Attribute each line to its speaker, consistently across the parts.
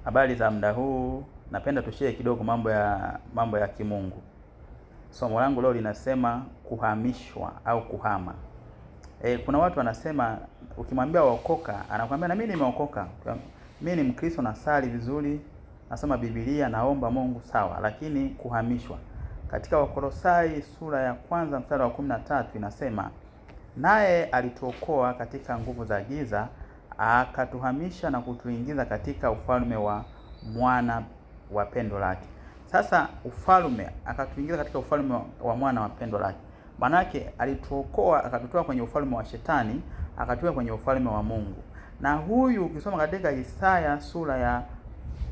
Speaker 1: Habari za muda huu, napenda tushare kidogo mambo ya kimungu. Somo langu leo linasema kuhamishwa au kuhama. Kuna watu wanasema ukimwambia waokoka, anakuambia na mimi nimeokoka. Mimi ni Mkristo, nasali vizuri, nasoma Biblia, naomba Mungu, sawa, lakini kuhamishwa. Katika Wakolosai sura ya 1 mstari wa 13 inasema, naye alituokoa katika nguvu za giza, akatuhamisha na kutuingiza katika ufalme wa mwana wa pendo lake. Sasa ufalme, akatuingiza katika ufalme wa mwana wa pendo lake. Manake alituokoa akatutoa kwenye ufalme wa shetani, akatuweka kwenye ufalme wa Mungu. Na huyu ukisoma katika Isaya sura ya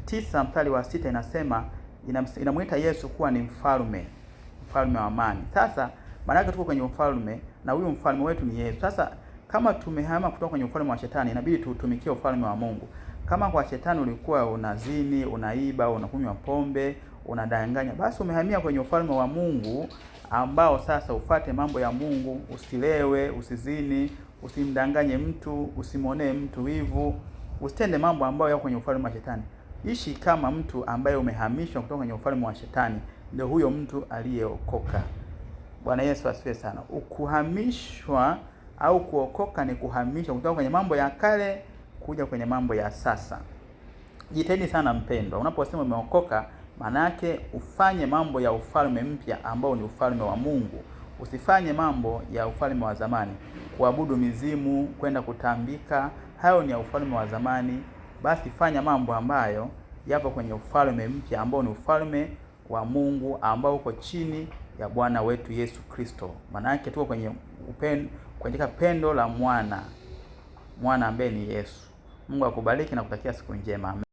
Speaker 1: 9 mstari wa 6 inasema, inamuita Yesu kuwa ni mfalme wa amani. Sasa manake tuko kwenye ufalme na huyu mfalme wetu ni Yesu. Sasa kama tumehama kutoka kwenye ufalme wa shetani, inabidi tutumikie ufalme wa Mungu. Kama kwa shetani ulikuwa unazini, unaiba, unakunywa pombe, unadanganya, basi umehamia kwenye ufalme wa Mungu ambao sasa ufate mambo ya Mungu. Usilewe, usizini, usimdanganye mtu, usimonee mtu wivu, usitende mambo ambayo yako kwenye ufalme wa shetani. Ishi kama mtu ambaye umehamishwa kutoka kwenye ufalme wa shetani, ndio huyo mtu aliyeokoka. Bwana Yesu asifiwe sana. Ukuhamishwa au kuokoka ni kuhamishwa kutoka kwenye mambo ya kale kuja kwenye mambo ya sasa. Jitahidi sana mpendwa, unaposema umeokoka, maana yake ufanye mambo ya ufalme mpya ambao ni ufalme wa Mungu. Usifanye mambo ya ufalme wa zamani, kuabudu mizimu, kwenda kutambika, hayo ni ya ufalme wa zamani. Basi fanya mambo ambayo yapo kwenye ufalme mpya ambao ni ufalme wa Mungu ambao uko chini ya Bwana wetu Yesu Kristo. Maana yake tuko kwenye pendo la mwana ambaye ni Yesu. Mungu akubariki na kutakia siku njema.